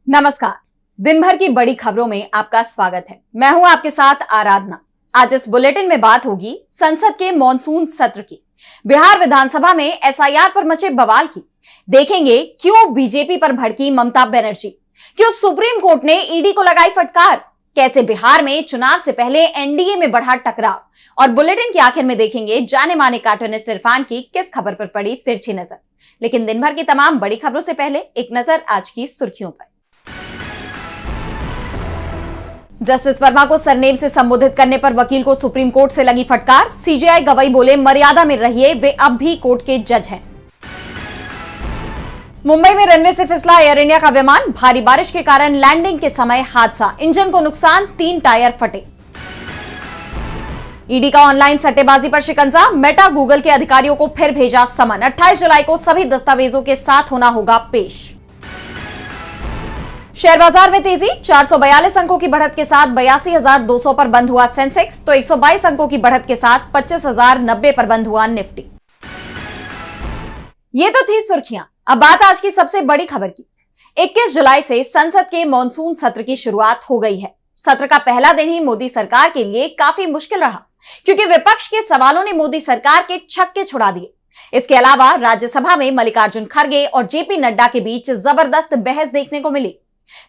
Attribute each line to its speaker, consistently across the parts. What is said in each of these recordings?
Speaker 1: नमस्कार। दिन भर की बड़ी खबरों में आपका स्वागत है। मैं हूं आपके साथ आराधना। आज इस बुलेटिन में बात होगी संसद के मॉनसून सत्र की, बिहार विधानसभा में एसआईआर पर मचे बवाल की, देखेंगे क्यों बीजेपी पर भड़की ममता बनर्जी, क्यों सुप्रीम कोर्ट ने ईडी को लगाई फटकार, कैसे बिहार में चुनाव से पहले एनडीए में बढ़ा टकराव, और बुलेटिन के आखिर में देखेंगे जाने माने कार्टूनिस्ट इरफान की किस खबर पर पड़ी तिरछी नजर। लेकिन दिन भर की तमाम बड़ी खबरों से पहले एक नजर आज की सुर्खियों पर। जस्टिस वर्मा को सरनेम से संबोधित करने पर वकील को सुप्रीम कोर्ट से लगी फटकार। सीजेआई गवाही बोले मर्यादा में रहिए, वे अब भी कोर्ट के जज हैं। मुंबई में रनवे से फिसला एयर इंडिया का विमान, भारी बारिश के कारण लैंडिंग के समय हादसा, इंजन को नुकसान, 3 टायर फटे। ईडी का ऑनलाइन सट्टेबाजी पर शिकंजा, मेटा गूगल के अधिकारियों को फिर भेजा समन, 28 जुलाई को सभी दस्तावेजों के साथ होना होगा पेश। शेयर बाजार में तेजी, 442 अंकों की बढ़त के साथ 82,200 पर बंद हुआ सेंसेक्स, तो 122 अंकों की बढ़त के साथ 25,090 पर बंद हुआ निफ्टी। ये तो थी सुर्खियां। अब बात आज की सबसे बड़ी खबर की। 21 जुलाई से संसद के मॉनसून सत्र की शुरुआत हो गई है। सत्र का पहला दिन ही मोदी सरकार के लिए काफी मुश्किल रहा, क्योंकि विपक्ष के सवालों ने मोदी सरकार के छक्के छुड़ा दिए। इसके अलावा राज्यसभा में मल्लिकार्जुन खड़गे और जेपी नड्डा के बीच जबरदस्त बहस देखने को मिली।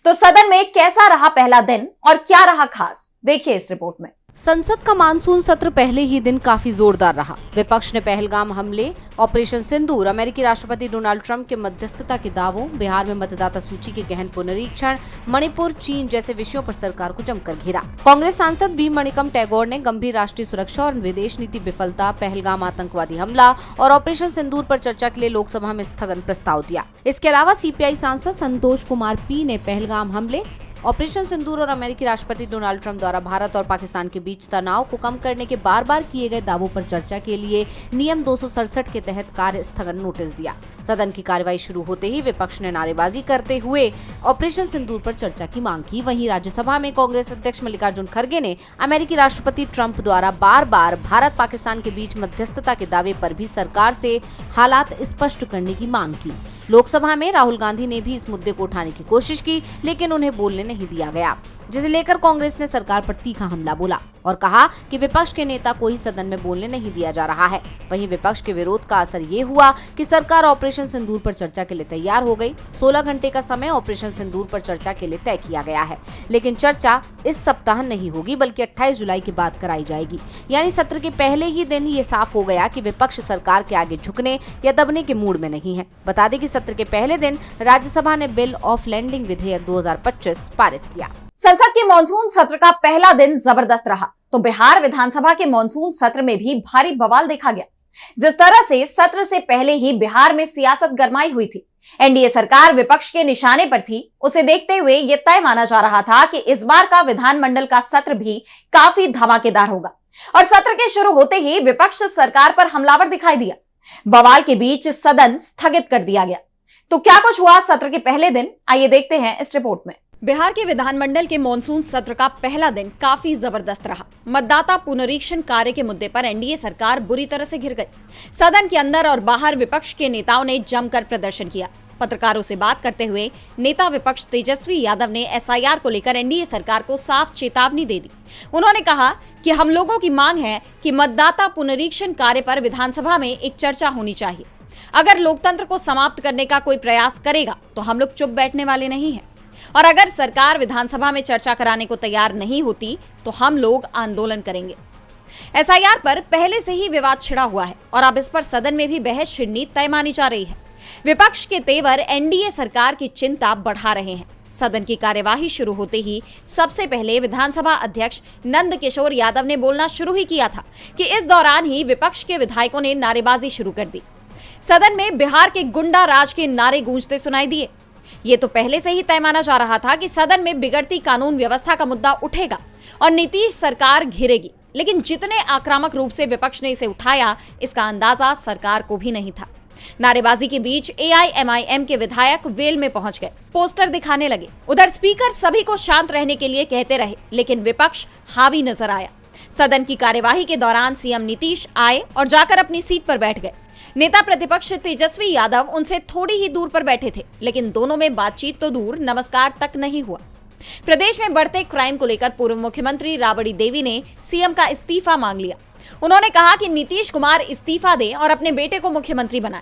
Speaker 1: तो सदन में कैसा रहा पहला दिन और क्या रहा खास, देखिए इस रिपोर्ट में।
Speaker 2: संसद का मानसून सत्र पहले ही दिन काफी जोरदार रहा। विपक्ष ने पहलगाम हमले, ऑपरेशन सिंदूर, अमेरिकी राष्ट्रपति डोनाल्ड ट्रंप के मध्यस्थता के दावों, बिहार में मतदाता सूची के गहन पुनरीक्षण, मणिपुर, चीन जैसे विषयों पर सरकार को जमकर घेरा। कांग्रेस सांसद बी मणिकम टैगोर ने गंभीर राष्ट्रीय सुरक्षा और विदेश नीति विफलता, पहलगाम आतंकवादी हमला और ऑपरेशन सिंदूर पर चर्चा के लिए लोकसभा में स्थगन प्रस्ताव दिया। इसके अलावा सीपीआई सांसद संतोष कुमार पी ने पहलगाम हमले, ऑपरेशन सिंदूर और अमेरिकी राष्ट्रपति डोनाल्ड ट्रंप द्वारा भारत और पाकिस्तान के बीच तनाव को कम करने के बार बार किए गए दावों पर चर्चा के लिए नियम 267 के तहत कार्य स्थगन नोटिस दिया। सदन की कार्यवाही शुरू होते ही विपक्ष ने नारेबाजी करते हुए ऑपरेशन सिंदूर पर चर्चा की मांग की। वहीं राज्यसभा में कांग्रेस अध्यक्ष मल्लिकार्जुन खड़गे ने अमेरिकी राष्ट्रपति ट्रंप द्वारा बार बार भारत पाकिस्तान के बीच मध्यस्थता के दावे पर भी सरकार से हालात स्पष्ट करने की मांग की। लोकसभा में राहुल गांधी ने भी इस मुद्दे को उठाने की कोशिश की, लेकिन उन्हें बोलने नहीं दिया गया, जिसे लेकर कांग्रेस ने सरकार पर तीखा हमला बोला और कहा कि विपक्ष के नेता को ही सदन में बोलने नहीं दिया जा रहा है। वहीं विपक्ष के विरोध का असर ये हुआ कि सरकार ऑपरेशन सिंदूर पर चर्चा के लिए तैयार हो गई। 16 घंटे का समय ऑपरेशन सिंदूर पर चर्चा के लिए तय किया गया है, लेकिन चर्चा इस सप्ताह नहीं होगी बल्कि 28 जुलाई के बाद कराई जाएगी। यानी सत्र के पहले ही दिन ये साफ हो गया कि विपक्ष सरकार के आगे झुकने या दबने के मूड में नहीं है। बता दें कि सत्र के पहले दिन राज्यसभा ने बिल ऑफ लैंडिंग विधेयक 2025 पारित किया।
Speaker 1: संसद के मॉनसून सत्र का पहला दिन जबरदस्त रहा, तो बिहार विधानसभा के मॉनसून सत्र में भी भारी बवाल देखा गया। जिस तरह से सत्र से पहले ही बिहार में सियासत गरमाई हुई थी, एनडीए सरकार विपक्ष के निशाने पर थी, उसे देखते हुए यह तय माना जा रहा था कि इस बार का विधानमंडल का सत्र भी काफी धमाकेदार होगा। और सत्र के शुरू होते ही विपक्ष सरकार पर हमलावर दिखाई दिया। बवाल के बीच सदन स्थगित कर दिया गया। तो क्या कुछ हुआ सत्र के पहले दिन, आइए देखते हैं इस रिपोर्ट में। बिहार के विधानमंडल के मॉनसून सत्र का पहला दिन काफी जबरदस्त रहा। मतदाता पुनरीक्षण कार्य के मुद्दे पर एनडीए सरकार बुरी तरह से घिर गई। सदन के अंदर और बाहर विपक्ष के नेताओं ने जमकर प्रदर्शन किया। पत्रकारों से बात करते हुए नेता विपक्ष तेजस्वी यादव ने एसआईआर को लेकर एनडीए सरकार को साफ चेतावनी दे दी। उन्होंने कहा कि हम लोगों की मांग है कि मतदाता पुनरीक्षण कार्य पर विधानसभा में एक चर्चा होनी चाहिए। अगर लोकतंत्र को समाप्त करने का कोई प्रयास करेगा तो हम लोग चुप बैठने वाले नहीं हैं, और अगर सरकार विधानसभा में चर्चा कराने को तैयार नहीं होती तो हम लोग आंदोलन करेंगे। एसआईआर पर पहले से ही विवाद छिड़ा हुआ है और अब इस पर सदन में भी बहस छिड़नी तय मानी जा रही है। विपक्ष के तेवर एनडीए सरकार की चिंता बढ़ा रहे हैं। सदन की कार्यवाही शुरू होते ही सबसे पहले विधानसभा अध्यक्ष नंद किशोर यादव ने बोलना शुरू ही किया था कि इस दौरान ही विपक्ष के विधायकों ने नारेबाजी शुरू कर दी। सदन में बिहार के गुंडा राज के नारे गूंजते सुनाई दिए। ये तो पहले से ही तय माना जा रहा था कि सदन में बिगड़ती कानून व्यवस्था का मुद्दा उठेगा और नीतीश सरकार घिरेगी, लेकिन जितने आक्रामक रूप से विपक्ष ने इसे उठाया, इसका अंदाजा सरकार को भी नहीं था। नारेबाजी के बीच एआईएमआईएम के विधायक वेल में पहुंच गए, पोस्टर दिखाने लगे। उधर स्पीकर सभी को शांत रहने के लिए कहते रहे, लेकिन विपक्ष हावी नजर आया। सदन की कार्यवाही के दौरान सीएम नीतीश आए और जाकर अपनी सीट पर बैठ गए। नेता प्रतिपक्ष तेजस्वी यादव उनसे थोड़ी ही दूर पर बैठे थे, लेकिन दोनों में बातचीत तो दूर, नमस्कार तक नहीं हुआ। प्रदेश में बढ़ते क्राइम को लेकर पूर्व मुख्यमंत्री राबड़ी देवी ने सीएम का इस्तीफा मांग लिया। उन्होंने कहा कि नीतीश कुमार इस्तीफा दें और अपने बेटे को मुख्यमंत्री बनाएं।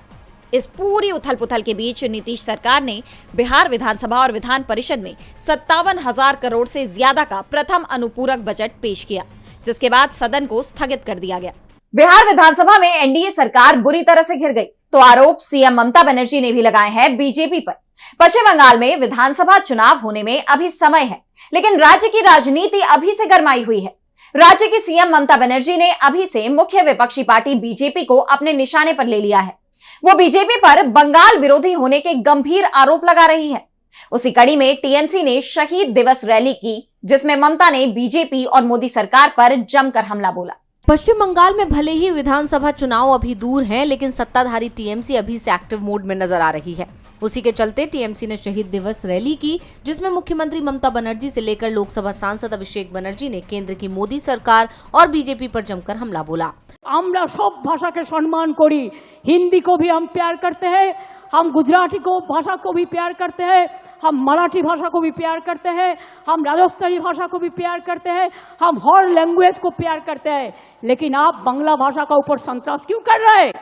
Speaker 1: इस पूरी उथल पुथल के बीच नीतीश सरकार ने बिहार विधानसभा और विधान परिषद में 57,000 करोड़ से ज्यादा का प्रथम अनुपूरक बजट पेश किया, जिसके बाद सदन को स्थगित कर दिया गया। बिहार विधानसभा में एनडीए सरकार बुरी तरह से घिर गई, तो आरोप सीएम ममता बनर्जी ने भी लगाए हैं बीजेपी पर। पश्चिम बंगाल में विधानसभा चुनाव होने में अभी समय है, लेकिन राज्य की राजनीति अभी से गरमाई हुई है। राज्य की सीएम ममता बनर्जी ने अभी से मुख्य विपक्षी पार्टी बीजेपी को अपने निशाने पर ले लिया है। वो बीजेपी पर बंगाल विरोधी होने के गंभीर आरोप लगा रही है। उसी कड़ी में टीएमसी ने शहीद दिवस रैली की, जिसमें ममता ने बीजेपी और मोदी सरकार पर जमकर हमला बोला।
Speaker 2: पश्चिम बंगाल में भले ही विधानसभा चुनाव अभी दूर हैं, लेकिन सत्ताधारी टीएमसी अभी से एक्टिव मोड में नजर आ रही है। उसी के चलते टीएमसी ने शहीद दिवस रैली की, जिसमें मुख्यमंत्री ममता बनर्जी से लेकर लोकसभा सांसद अभिषेक बनर्जी ने केंद्र की मोदी सरकार और बीजेपी पर जमकर हमला बोला।
Speaker 3: আমরা সব ভাষাকে সম্মান করি, हिंदी को भी हम प्यार करते हैं, हम गुजराती को भाषा को भी प्यार करते हैं, हम मराठी भाषा को भी प्यार करते हैं, हम राजस्थानी भाषा को भी प्यार करते हैं, हम हर लैंग्वेज को प्यार करते हैं। लेकिन आप बांग्ला भाषा का ऊपर संतोष क्यों कर रहे हैं?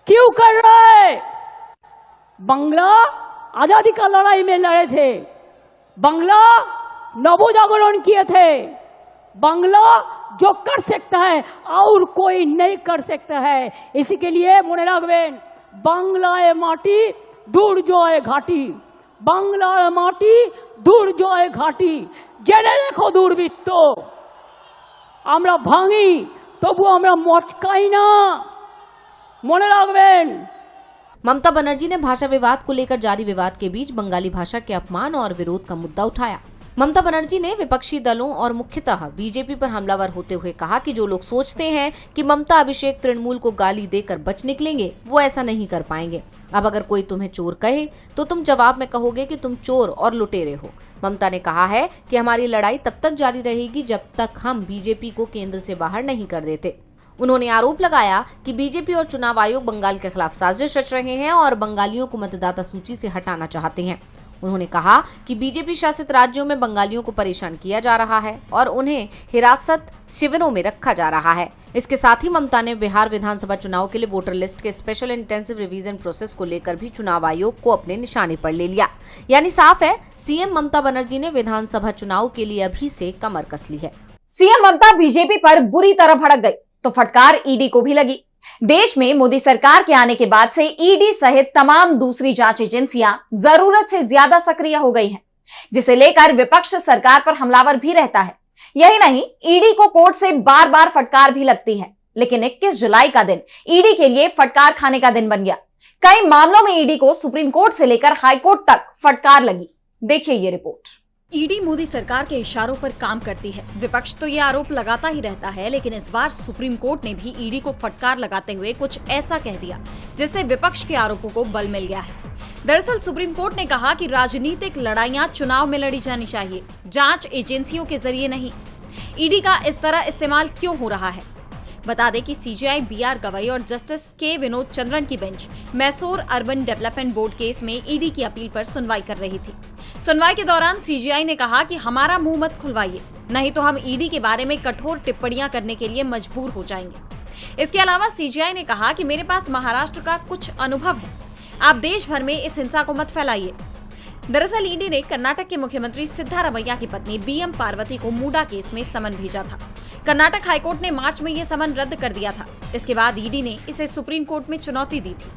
Speaker 3: क्यों कर रहे हैं? बांग्ला आजादी का लड़ाई में लड़े थे, बांग्ला नवजागरण किए थे, बांग्ला जो कर सकता है और कोई नहीं कर सकता है। इसी के लिए मने राखबेन, बांग्लाय माटी दुर्जय घाटी, बांग्लाय माटी दुर्जय घाटी। জেনে রেখো দুর্বৃত্ত, আমরা ভাঙি তবু আমরা মচকাই না, মনে রাখবেন।
Speaker 2: ममता बनर्जी ने भाषा विवाद को लेकर जारी विवाद के बीच बंगाली भाषा के अपमान और विरोध का मुद्दा उठाया। ममता बनर्जी ने विपक्षी दलों और मुख्यतः बीजेपी पर हमलावर होते हुए कहा कि जो लोग सोचते हैं कि ममता अभिषेक तृणमूल को गाली देकर बच निकलेंगे, वो ऐसा नहीं कर पाएंगे। अब अगर कोई तुम्हें चोर कहे तो तुम जवाब में कहोगे कि तुम चोर और लुटेरे हो। ममता ने कहा है कि हमारी लड़ाई तब तक जारी रहेगी जब तक हम बीजेपी को केंद्र से बाहर नहीं कर देते। उन्होंने आरोप लगाया कि बीजेपी और चुनाव आयोग बंगाल के खिलाफ साजिश रच रहे हैं और बंगालियों को मतदाता सूची से हटाना चाहते हैं। उन्होंने कहा कि बीजेपी शासित राज्यों में बंगालियों को परेशान किया जा रहा है और उन्हें हिरासत शिविरों में रखा जा रहा है। इसके साथ ही ममता ने बिहार विधानसभा चुनाव के लिए वोटर लिस्ट के स्पेशल इंटेंसिव रिवीजन प्रोसेस को लेकर भी चुनाव आयोग को अपने निशाने पर ले लिया। यानी साफ है, सीएम ममता बनर्जी ने विधानसभा चुनाव के लिए अभी से कमर कस ली है।
Speaker 1: सीएम ममता बीजेपी पर बुरी तरह भड़क गई, तो फटकार ईडी को भी लगी। देश में मोदी सरकार के आने के बाद से ईडी सहित तमाम दूसरी जांच एजेंसियां जरूरत से ज्यादा सक्रिय हो गई हैं, जिसे लेकर विपक्ष सरकार पर हमलावर भी रहता है। यही नहीं, ईडी को कोर्ट से बार बार फटकार भी लगती है। लेकिन 21 जुलाई का दिन ईडी के लिए फटकार खाने का दिन बन गया। कई मामलों में ईडी को सुप्रीम कोर्ट से लेकर हाई कोर्ट तक फटकार लगी। देखिए ये रिपोर्ट। ईडी मोदी सरकार के इशारों पर काम करती है। विपक्ष तो ये आरोप लगाता ही रहता है, लेकिन इस बार सुप्रीम कोर्ट ने भी ईडी को फटकार लगाते हुए कुछ ऐसा कह दिया जिससे विपक्ष के आरोपों को बल मिल गया है। दरअसल सुप्रीम कोर्ट ने कहा कि राजनीतिक लड़ाइयां चुनाव में लड़ी जानी चाहिए, जांच एजेंसियों के जरिए नहीं। ईडी का इस तरह इस्तेमाल क्यों हो रहा है? बता दें कि सीजेआई बीआर गवई और जस्टिस के विनोद चंद्रन की bench Mysore urban development board case में ईडी की अपील पर सुनवाई कर रही थी। सुनवाई के दौरान सीजेआई ने कहा कि हमारा मुंह मत खुलवाइए, नहीं तो हम ईडी के बारे में कठोर टिप्पणियां करने के लिए मजबूर हो जाएंगे। इसके अलावा सीजेआई ने कहा कि मेरे पास महाराष्ट्र का कुछ अनुभव है, आप देश भर में इस हिंसा को मत फैलाइए। दरअसल ईडी ने कर्नाटक के मुख्यमंत्री सिद्धारमैया की पत्नी बीएम पार्वती को मूडा केस में समन भेजा था। कर्नाटक हाईकोर्ट ने मार्च में यह समन रद्द कर दिया था। इसके बाद ईडी ने इसे सुप्रीम कोर्ट में चुनौती दी थी।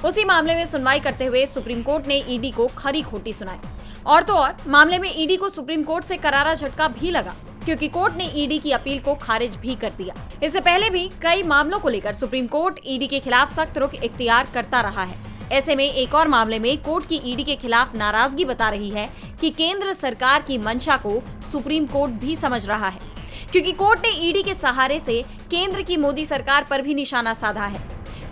Speaker 1: उसी मामले में सुनवाई करते हुए सुप्रीम कोर्ट ने ईडी को खरी खोटी सुनाई। और तो और मामले में ईडी को सुप्रीम कोर्ट से करारा झटका भी लगा, क्योंकि कोर्ट ने ईडी की अपील को खारिज भी कर दिया। इससे पहले भी कई मामलों को लेकर सुप्रीम कोर्ट ईडी के खिलाफ सख्त रुख इख्तियार करता रहा है। ऐसे में एक और मामले में कोर्ट की ईडी के खिलाफ नाराजगी बता रही है कि केंद्र सरकार की मंशा को सुप्रीम कोर्ट भी समझ रहा है, क्योंकि कोर्ट ने ईडी के सहारे से केंद्र की मोदी सरकार पर भी निशाना साधा है।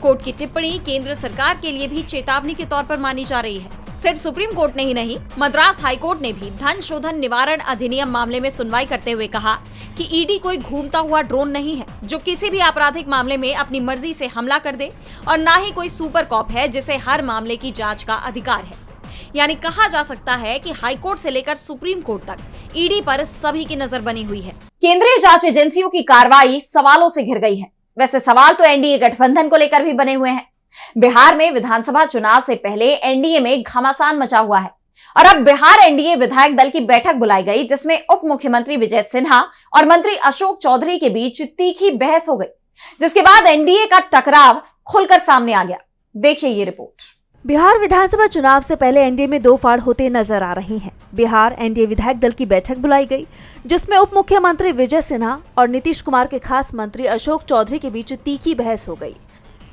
Speaker 1: कोर्ट की टिप्पणी केंद्र सरकार के लिए भी चेतावनी के तौर पर मानी जा रही है। सिर्फ सुप्रीम कोर्ट ने ही नहीं, मद्रास हाई कोर्ट ने भी धन शोधन निवारण अधिनियम मामले में सुनवाई करते हुए कहा कि ईडी कोई घूमता हुआ ड्रोन नहीं है जो किसी भी आपराधिक मामले में अपनी मर्जी से हमला कर दे, और ना ही कोई सुपर कॉप है जिसे हर मामले की जांच का अधिकार है। यानी कहा जा सकता है कि हाई कोर्ट से लेकर सुप्रीम कोर्ट तक ईडी पर सभी की नजर बनी हुई है। केंद्रीय जांच एजेंसियों की कार्रवाई सवालों से घिर गई है। वैसे सवाल तो एनडीए गठबंधन को लेकर भी बने हुए हैं। बिहार में विधानसभा चुनाव से पहले एनडीए में घमासान मचा हुआ है और अब बिहार एनडीए विधायक दल की बैठक बुलाई गई, जिसमें उप मुख्यमंत्री विजय सिन्हा और मंत्री अशोक चौधरी के बीच तीखी बहस हो गई, जिसके बाद एनडीए का टकराव खुलकर सामने आ गया। देखिए ये रिपोर्ट।
Speaker 4: बिहार विधानसभा चुनाव से पहले एनडीए में दो फाड़ होते नजर आ रही हैं। बिहार एनडीए विधायक दल की बैठक बुलाई गई, जिसमें उप मुख्यमंत्री विजय सिन्हा और नीतीश कुमार के खास मंत्री अशोक चौधरी के बीच तीखी बहस हो गई,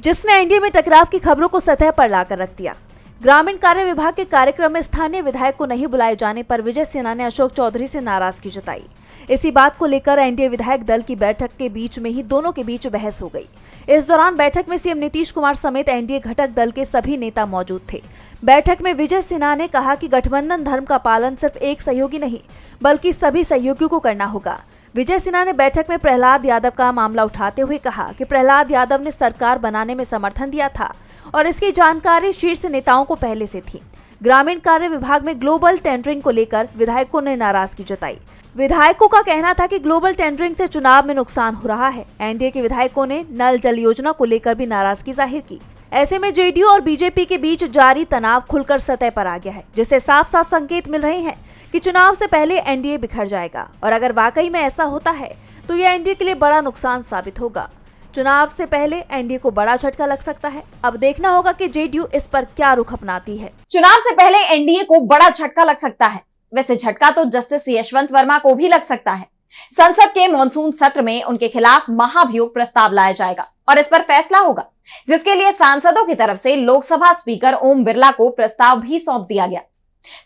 Speaker 4: जिसने एनडीए में टकराव की खबरों को सतह पर लाकर रख दिया। ग्रामीण कार्य विभाग के कार्यक्रम में स्थानीय विधायक को नहीं बुलाए जाने पर विजय सिन्हा ने अशोक चौधरी से नाराजगी जताई। इसी बात को लेकर एनडीए विधायक दल की बैठक के बीच में ही दोनों के बीच बहस हो गई। इस दौरान बैठक में सीएम नीतीश कुमार समेत एनडीए घटक दल के सभी नेता मौजूद थे। बैठक में विजय सिन्हा ने कहा कि गठबंधन धर्म का पालन सिर्फ एक सहयोगी नहीं बल्कि सभी सहयोगियों को करना होगा। विजय सिन्हा ने बैठक में प्रहलाद यादव का मामला उठाते हुए कहा कि प्रहलाद यादव ने सरकार बनाने में समर्थन दिया था और इसकी जानकारी शीर्ष नेताओं को पहले से थी। ग्रामीण कार्य विभाग में ग्लोबल टेंडरिंग को लेकर विधायकों ने नाराजगी जताई। विधायकों का कहना था कि ग्लोबल टेंडरिंग से चुनाव में नुकसान हो रहा है। एनडीए के विधायकों ने नल जल योजना को लेकर भी नाराजगी जाहिर की। ऐसे में जेडीयू और बीजेपी के बीच जारी तनाव खुलकर सतह पर आ गया है, जिससे साफ साफ संकेत मिल रहे हैं कि चुनाव से पहले एनडीए बिखर जाएगा। और अगर वाकई में ऐसा होता है तो यह एनडीए के लिए बड़ा नुकसान साबित होगा। चुनाव से पहले एनडीए को बड़ा झटका लग सकता है। अब देखना होगा कि जेडीयू इस पर क्या रुख अपनाती है।
Speaker 1: चुनाव से पहले एनडीए को बड़ा झटका लग सकता है। वैसे झटका तो जस्टिस यशवंत वर्मा को भी लग सकता है। संसद के मॉनसून सत्र में उनके खिलाफ महाभियोग प्रस्ताव लाया जाएगा और इस पर फैसला होगा, जिसके लिए सांसदों की तरफ से लोकसभा स्पीकर ओम बिरला को प्रस्ताव भी सौंप दिया गया।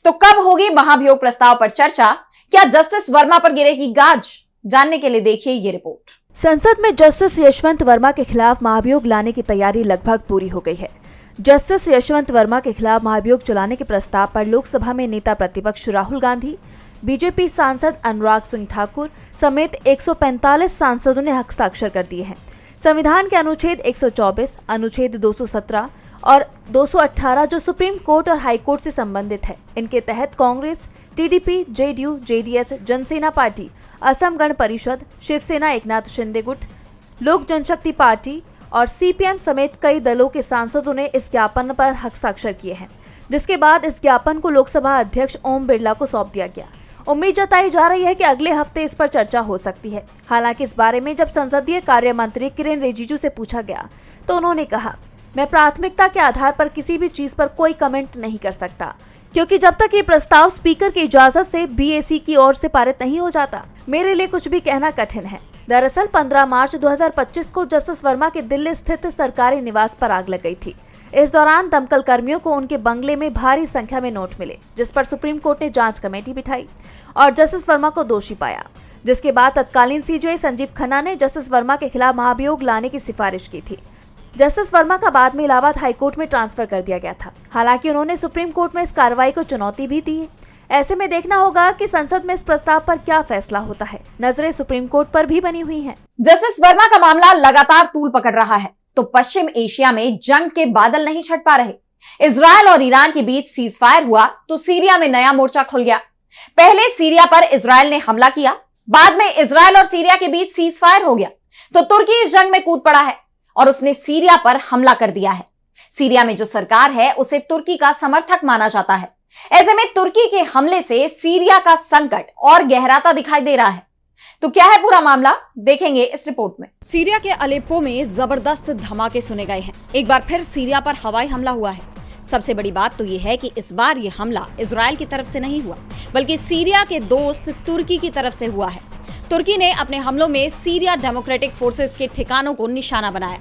Speaker 1: तो कब होगी महाभियोग प्रस्ताव पर चर्चा? क्या जस्टिस वर्मा पर गिरेगी गाज? जानने के लिए देखिए ये रिपोर्ट।
Speaker 4: संसद में जस्टिस यशवंत वर्मा के खिलाफ महाभियोग लाने की तैयारी लगभग पूरी हो गई है। जस्टिस यशवंत वर्मा के खिलाफ महाभियोग चलाने के प्रस्ताव पर लोकसभा में नेता प्रतिपक्ष राहुल गांधी, बीजेपी सांसद अनुराग सिंह ठाकुर समेत 145 सांसदों ने हस्ताक्षर कर दिए हैं। संविधान के अनुच्छेद 124, अनुच्छेद 217 और 218 जो सुप्रीम कोर्ट और हाई कोर्ट से संबंधित है, इनके तहत Congress, TDP, JDU, JDS, Jana Sena party, Assam Gana Parishad, Shiv Sena Eknath Shinde गुट, लोक जनशक्ति पार्टी और सीपीएम समेत कई दलों के सांसदों ने इस ज्ञापन पर हस्ताक्षर किए हैं, जिसके बाद इस ज्ञापन को लोकसभा अध्यक्ष ओम बिरला को सौंप दिया गया। उम्मीद जताई जा रही है कि अगले हफ्ते इस पर चर्चा हो सकती है। हालांकि इस बारे में जब संसदीय कार्य मंत्री किरेन रिजिजू से पूछा गया तो उन्होंने कहा, मैं प्राथमिकता के आधार पर किसी भी चीज पर कोई कमेंट नहीं कर सकता, क्योंकि जब तक ये प्रस्ताव स्पीकर की इजाजत से बीएसी की ओर से पारित नहीं हो जाता, मेरे लिए कुछ भी कहना कठिन है। दरअसल 15 मार्च 2025 को जस्टिस वर्मा के दिल्ली स्थित सरकारी निवास पर आग लग गई थी। इस दौरान दमकल कर्मियों को उनके बंगले में भारी संख्या में नोट मिले, जिस पर सुप्रीम कोर्ट ने जांच कमेटी बिठाई और जस्टिस वर्मा को दोषी पाया, जिसके बाद तत्कालीन सीजेआई संजीव खन्ना ने जस्टिस वर्मा के खिलाफ महाभियोग लाने की सिफारिश की थी। जस्टिस वर्मा का बाद में इलाहाबाद हाईकोर्ट में ट्रांसफर कर दिया गया था। हालांकि उन्होंने सुप्रीम कोर्ट में इस कार्रवाई को चुनौती भी दी है। ऐसे में देखना होगा कि संसद में इस प्रस्ताव पर क्या फैसला होता है। नजरें सुप्रीम कोर्ट पर भी बनी हुई हैं।
Speaker 1: जस्टिस वर्मा का मामला लगातार तूल पकड़ रहा है तो पश्चिम एशिया में जंग के बादल नहीं छट पा रहे। इजरायल और ईरान के बीच सीज फायर हुआ तो सीरिया में नया मोर्चा खुल गया। पहले सीरिया पर इजरायल ने हमला किया, बाद में इजरायल और सीरिया के बीच सीज फायर हो गया तो तुर्की इस जंग में कूद पड़ा है और उसने सीरिया पर हमला कर दिया है। सीरिया में जो सरकार है उसे तुर्की का समर्थक माना जाता है। ऐसे में तुर्की के हमले से सीरिया का संकट और गहराता दिखाई दे रहा है। तो क्या है पूरा मामला, देखेंगे इस रिपोर्ट में। सीरिया के अलेप्पो में जबरदस्त धमाके सुने गए हैं। एक बार फिर सीरिया पर हवाई हमला हुआ है। सबसे बड़ी बात तो ये है कि इस बार ये हमला इजरायल की तरफ से नहीं हुआ, बल्कि सीरिया के दोस्त तुर्की की तरफ से हुआ है। तुर्की ने अपने हमलों में सीरिया डेमोक्रेटिक फोर्सेस के ठिकानों को निशाना बनाया।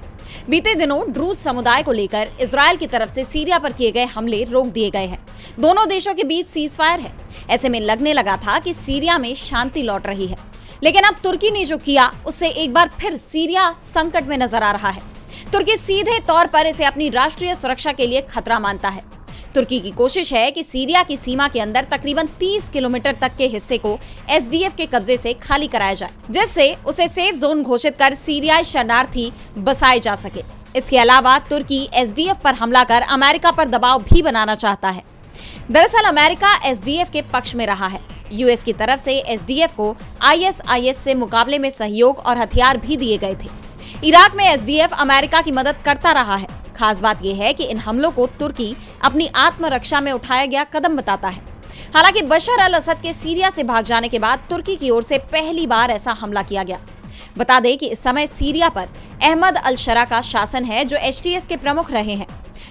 Speaker 1: बीते दिनों ड्रूज समुदाय को लेकर इजरायल की तरफ से सीरिया पर किए गए हमले रोक दिए गए हैं। दोनों देशों के बीच सीज फायर है। ऐसे में लगने लगा था कि सीरिया में शांति लौट रही है, लेकिन अब तुर्की ने जो किया उससे एक बार फिर सीरिया संकट में नजर आ रहा है। तुर्की सीधे तौर पर इसे अपनी राष्ट्रीय सुरक्षा के लिए खतरा मानता है। तुर्की की कोशिश है कि सीरिया की सीमा के अंदर तकरीबन 30 किलोमीटर तक के हिस्से को एसडीएफ के कब्जे से खाली कराया जाए, जिससे उसे सेफ जोन घोषित कर सीरियाई शरणार्थी बसाए जा सके। इसके अलावा तुर्की एसडीएफ पर हमला कर अमेरिका पर दबाव भी बनाना चाहता है। दरअसल अमेरिका एसडीएफ के पक्ष में रहा है। यूएस की तरफ से एसडीएफ को आईएसआईएस से मुकाबले में सहयोग और हथियार भी दिए गए थे। इराक में एसडीएफ अमेरिका की मदद करता रहा है। खास बात यह है कि इन हमलों को तुर्की अपनी आत्मरक्षा में उठाया गया कदम बताता है। हालांकि बशर अल असद के सीरिया से भाग जाने के बाद तुर्की की ओर से पहली बार ऐसा हमला किया गया। बता दें कि इस समय सीरिया पर अहमद अल शरा का शासन है, जो एचटीएस के प्रमुख रहे हैं।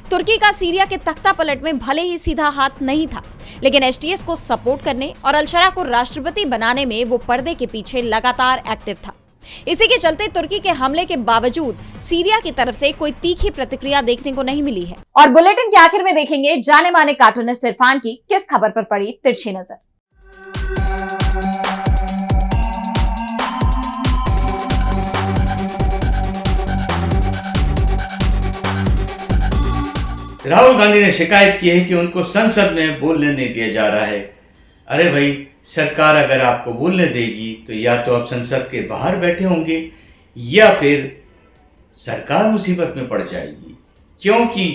Speaker 1: तुर्की का सीरिया के तख्ता पलट में भले ही सीधा हाथ नहीं था, लेकिन एचटीएस को सपोर्ट करने और अल शरा को राष्ट्रपति बनाने में वो पर्दे के पीछे लगातार एक्टिव था। इसी के चलते तुर्की के हमले के बावजूद सीरिया की तरफ से कोई तीखी प्रतिक्रिया देखने को नहीं मिली है। और बुलेटिन के आखिर में देखेंगे जाने माने कार्टूनिस्ट इरफान की किस खबर पर पड़ी तिरछी नजर।
Speaker 5: राहुल गांधी ने शिकायत की है कि उनको संसद में बोलने नहीं दिया जा रहा है। अरे भाई, सरकार अगर आपको बोलने देगी तो या तो आप संसद के बाहर बैठे होंगे या फिर सरकार मुसीबत में पड़ जाएगी, क्योंकि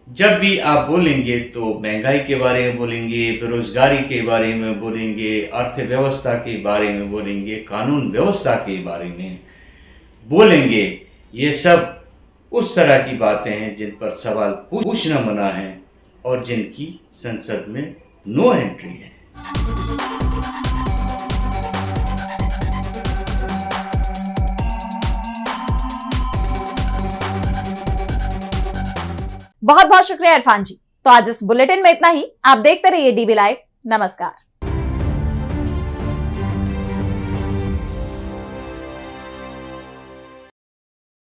Speaker 5: जब भी आप बोलेंगे तो महंगाई के बारे में बोलेंगे, बेरोजगारी के बारे में बोलेंगे, अर्थव्यवस्था के बारे में बोलेंगे, कानून व्यवस्था के बारे में बोलेंगे। ये सब उस तरह की बातें हैं जिन पर सवाल पूछना मना है और जिनकी संसद में नो एंट्री है।
Speaker 1: बहुत बहुत शुक्रिया इरफान जी। तो आज इस बुलेटिन में इतना ही। आप देखते रहिए डीबी लाइव। नमस्कार।